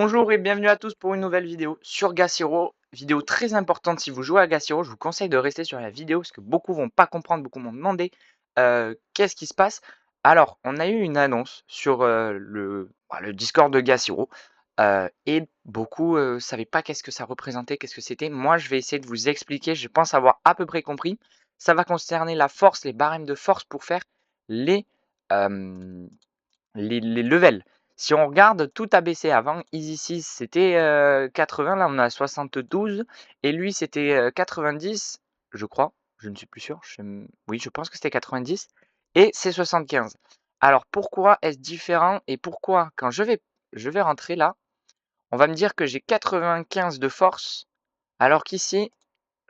Bonjour et bienvenue à tous pour une nouvelle vidéo sur Gashiro. Vidéo très importante si vous jouez à Gashiro, je vous conseille de rester sur la vidéo parce que beaucoup vont pas comprendre, beaucoup m'ont demandé qu'est-ce qui se passe. Alors, on a eu une annonce sur le Discord de Gashiro et beaucoup savaient pas qu'est-ce que ça représentait, qu'est-ce que c'était. Moi, je vais essayer de vous expliquer, je pense avoir à peu près compris. Ça va concerner la force, les barèmes de force pour faire les, euh, les levels. Si on regarde, tout a baissé. Avant, Easy 6, c'était 80, là on a 72 et lui c'était 90, je crois. Je ne suis plus sûr. Oui, je pense que c'était 90 et c'est 75. Alors pourquoi est-ce différent et pourquoi quand je vais rentrer là, on va me dire que j'ai 95 de force alors qu'ici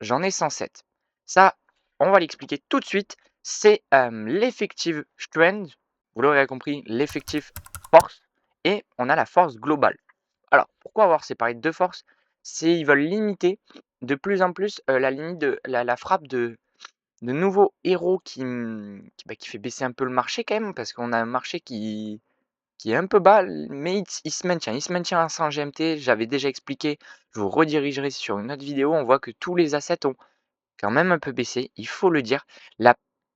j'en ai 107. Ça, on va l'expliquer tout de suite. C'est l'effective strength, vous l'aurez compris, l'effective force, et on a la force globale. Alors, pourquoi avoir séparé deux forces? C'est ils veulent limiter de plus en plus la limite de la frappe de nouveaux héros qui fait baisser un peu le marché quand même, parce qu'on a un marché qui est un peu bas, mais il se maintient. Il se maintient à 100 GMT. J'avais déjà expliqué, je vous redirigerai sur une autre vidéo. On voit que tous les assets ont quand même un peu baissé, il faut le dire. La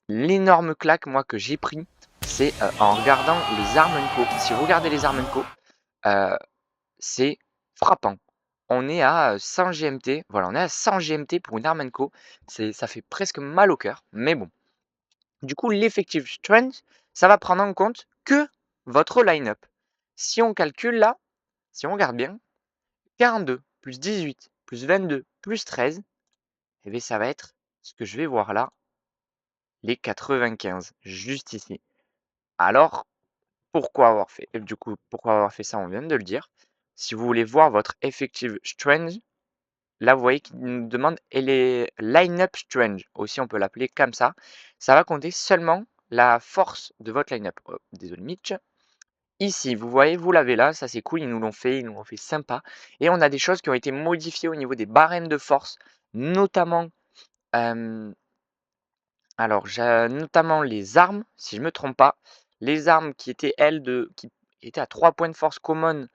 L'énorme claque, moi, que j'ai pris, c'est en regardant les Armenco. Si vous regardez les Armenco, c'est frappant. On est à 100 GMT. Voilà, on est à 100 GMT pour une Armenco. Ça fait presque mal au cœur, mais bon. Du coup, l'effective strength, ça va prendre en compte que votre line-up. Si on calcule là, si on regarde bien, 42 plus 18 plus 22 plus 13, eh bien, ça va être ce que je vais voir là, les 95, juste ici. Alors, pourquoi avoir fait ça? On vient de le dire. Si vous voulez voir votre effective strength, là, vous voyez qu'il nous demande et les line-up strength. Aussi, on peut l'appeler comme ça. Ça va compter seulement la force de votre line-up. Oh, désolé, Mitch. Ici, vous voyez, vous l'avez là, ça c'est cool, ils nous l'ont fait sympa. Et on a des choses qui ont été modifiées au niveau des barèmes de force, notamment euh, alors, j'ai notamment les armes, si je me trompe pas. Les armes qui étaient, qui étaient à 3 points de force common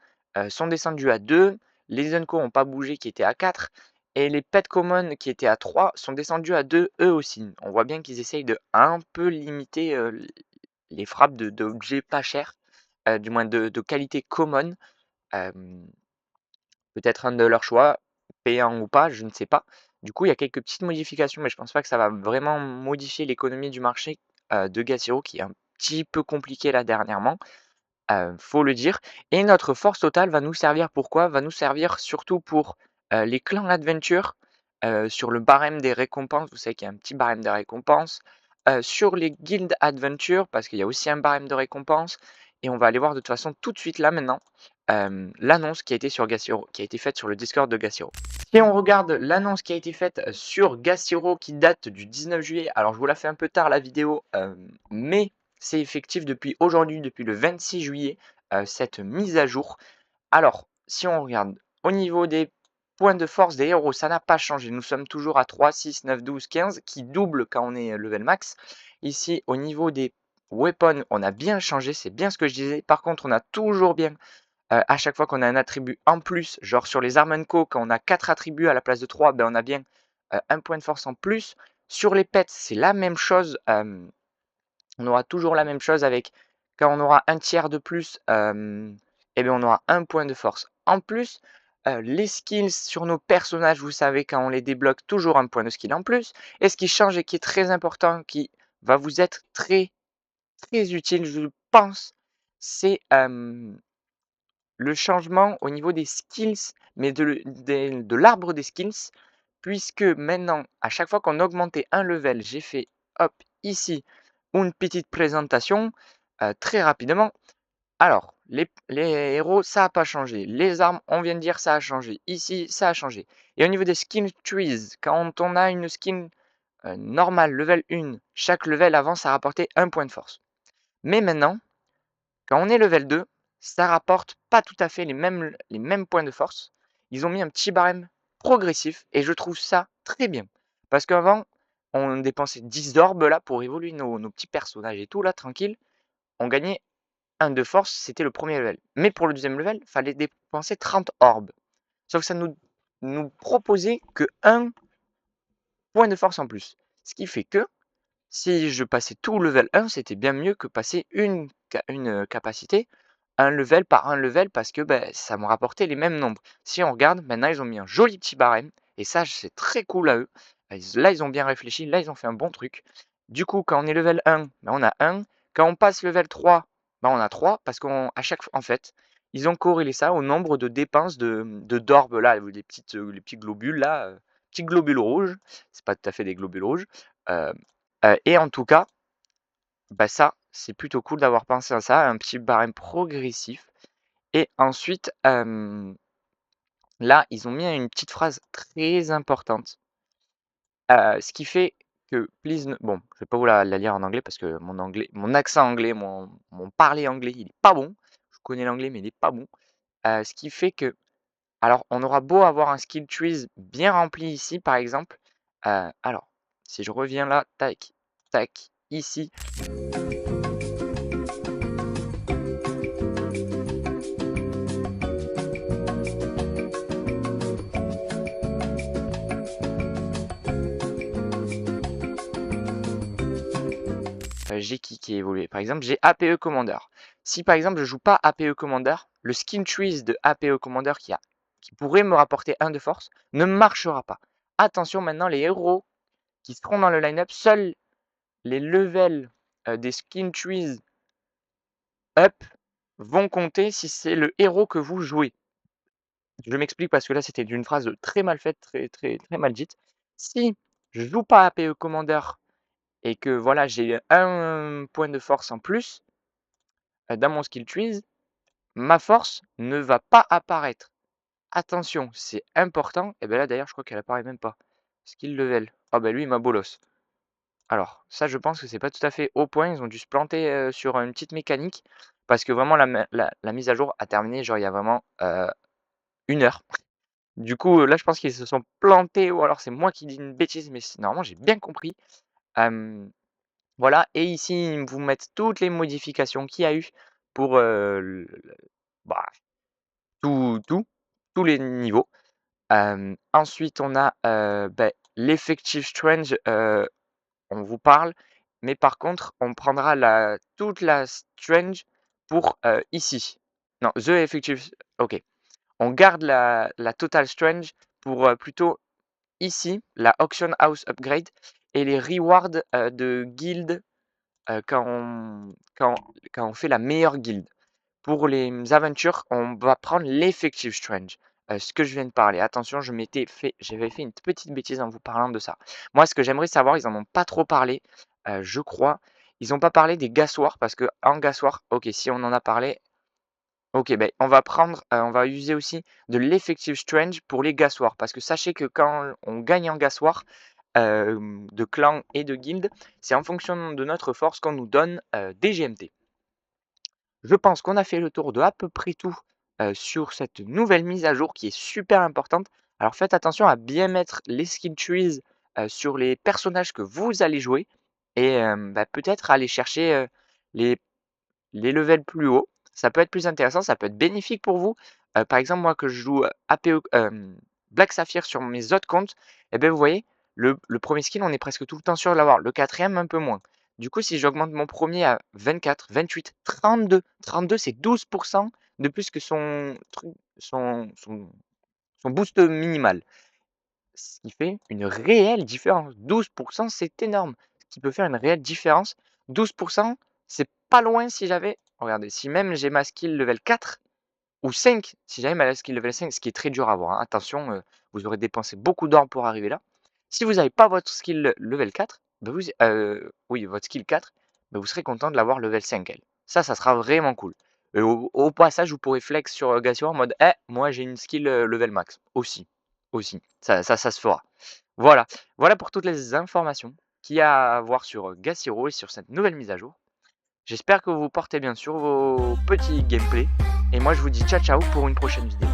sont descendues à 2. Les Unco n'ont pas bougé, qui étaient à 4. Et les pets common qui étaient à 3 sont descendus à 2 eux aussi. On voit bien qu'ils essayent de un peu limiter les frappes d'objets pas chers, du moins de qualité common. Euh, Peut-être un de leurs choix, payant ou pas, je ne sais pas. Du coup, il y a quelques petites modifications, mais je pense pas que ça va vraiment modifier l'économie du marché de Gatineau, qui est un petit peu compliqué là dernièrement, faut le dire. Et notre force totale va nous servir pour quoi? Va nous servir surtout pour les clans adventure, sur le barème des récompenses. Vous savez qu'il y a un petit barème de récompenses. Sur les guildes adventure, parce qu'il y a aussi un barème de récompenses. Et on va aller voir de toute façon tout de suite là maintenant l'annonce qui a été sur Gashiro, qui a été faite sur le Discord de Gashiro. Si on regarde l'annonce qui a été faite sur Gashiro qui date du 19 juillet, alors je vous la fais un peu tard la vidéo, mais c'est effectif depuis aujourd'hui, depuis le 26 juillet, cette mise à jour. Alors, si on regarde au niveau des points de force des héros, ça n'a pas changé. Nous sommes toujours à 3, 6, 9, 12, 15, qui double quand on est level max. Ici, au niveau des weapons, on a bien changé, c'est bien ce que je disais. Par contre, on a toujours bien à chaque fois qu'on a un attribut en plus, genre sur les armes co, quand on a 4 attributs à la place de 3, ben on a bien un point de force en plus. Sur les pets, c'est la même chose. On aura toujours la même chose avec quand on aura un tiers de plus, et bien on aura un point de force. En plus, les skills sur nos personnages, vous savez, quand on les débloque, toujours un point de skill en plus. Et ce qui change et qui est très important, qui va vous être très, très utile, je pense, c'est le changement au niveau des skills, mais de l'arbre des skills, puisque maintenant, à chaque fois qu'on augmentait un level, j'ai fait, hop, ici, une petite présentation très rapidement. Alors, les héros, ça n'a pas changé. Les armes, on vient de dire, ça a changé. Ici, ça a changé. Et au niveau des skin trees, quand on a une skin normale, level 1, chaque level avant, ça rapportait un point de force. Mais maintenant, quand on est level 2, ça rapporte pas tout à fait les mêmes points de force. Ils ont mis un petit barème progressif et je trouve ça très bien. Parce qu'avant, on dépensait 10 orbes là pour évoluer nos petits personnages et tout là, tranquille. On gagnait 1 de force, c'était le premier level. Mais pour le deuxième level, fallait dépenser 30 orbes. Sauf que ça nous proposait que 1 point de force en plus. Ce qui fait que si je passais tout level 1, c'était bien mieux que passer une capacité, un level par un level parce que, ça me rapportait les mêmes nombres. Si on regarde, maintenant ils ont mis un joli petit barème et ça, c'est très cool à eux. Là, ils ont bien réfléchi, là, ils ont fait un bon truc. Du coup, quand on est level 1, on a 1. Quand on passe level 3, on a 3 parce qu'à chaque fois, en fait, ils ont corrélé ça au nombre de dépenses d'orbes là, les petits globules là, petits globules rouges. C'est pas tout à fait des globules rouges. Heu et en tout cas, ça, c'est plutôt cool d'avoir pensé à ça, un petit barème progressif et ensuite, là, ils ont mis une petite phrase très importante, ce qui fait que please ne bon, je vais pas vous la lire en anglais parce que mon accent anglais, mon parler anglais, il est pas bon. Je connais l'anglais, mais il est pas bon. Ce qui fait que alors on aura beau avoir un skill trees bien rempli ici, par exemple, alors si je reviens là, tac, tac, ici. J'ai qui est évolué. Par exemple, j'ai APE Commander. Si par exemple je joue pas APE Commander, le skin trees de APE Commander qui pourrait me rapporter 1 de force ne marchera pas. Attention maintenant les héros qui seront dans le line-up, seuls les levels, des skin trees up vont compter si c'est le héros que vous jouez. Je m'explique parce que là c'était une phrase très mal faite, très, très, très mal dite. Si je joue pas APE Commander et que voilà, j'ai un point de force en plus, dans mon skill trees, ma force ne va pas apparaître. Attention, c'est important. Et ben là d'ailleurs, je crois qu'elle apparaît même pas. Skill level. Ah ben lui, il m'a bolos. Alors, ça, je pense que c'est pas tout à fait au point. Ils ont dû se planter sur une petite mécanique parce que vraiment la mise à jour a terminé, genre il y a vraiment 1 heure. Du coup, là, je pense qu'ils se sont plantés ou alors c'est moi qui dis une bêtise, mais normalement, j'ai bien compris. Voilà, et ici, ils vous mettent toutes les modifications qu'il y a eu pour bah, tout, tous les niveaux. Ensuite, on a l'effective strange, on vous parle, mais par contre, on prendra toute la strange pour ici. Non, the effective, ok. On garde la total strange pour plutôt ici, la auction house upgrade et les rewards de guild quand on fait la meilleure guilde. Pour les aventures, on va prendre l'effective strange, ce que je viens de parler. Attention, j'avais fait une petite bêtise en vous parlant de ça. Moi, ce que j'aimerais savoir, ils en ont pas trop parlé, je crois. Ils n'ont pas parlé des gassoirs parce qu'en gassoir, OK, si on en a parlé, OK, on va prendre, on va user aussi de l'effective strange pour les gassoirs parce que sachez que quand on gagne en gassoir, de clan et de guilde, c'est en fonction de notre force qu'on nous donne, des GMT. Je pense qu'on a fait le tour de à peu près tout, sur cette nouvelle mise à jour qui est super importante. Alors faites attention à bien mettre les skill trees, sur les personnages que vous allez jouer et peut-être aller chercher, les levels plus hauts. Ça peut être plus intéressant, ça peut être bénéfique pour vous. Par exemple, moi que je joue, APO, Black Sapphire sur mes autres comptes et vous voyez, le 1er skill, on est presque tout le temps sûr de l'avoir. Le 4e, un peu moins. Du coup, si j'augmente mon premier à 24, 28, 32, 32, c'est 12 de plus que son truc, son boost minimal. Ce qui fait une réelle différence. 12, c'est énorme. Ce qui peut faire une réelle différence. 12, c'est pas loin si j'avais regardez, si même j'ai ma skill level 4 ou 5, si j'avais ma skill level 5, ce qui est très dur à avoir, hein. Attention, vous aurez dépensé beaucoup d'or pour arriver là. Si vous n'avez pas votre skill level 4, oui, votre skill 4, vous serez content de l'avoir level 5 elle. Ça sera vraiment cool. Et au passage, vous pourrez flex sur, Gassio en mode: «Eh, moi j'ai une skill, level max». Aussi. Ça se fera. Voilà. Voilà pour toutes les informations qu'il y a à voir sur, Gassiro et sur cette nouvelle mise à jour. J'espère que vous vous portez bien sur vos petits gameplays et moi je vous dis ciao ciao pour une prochaine vidéo.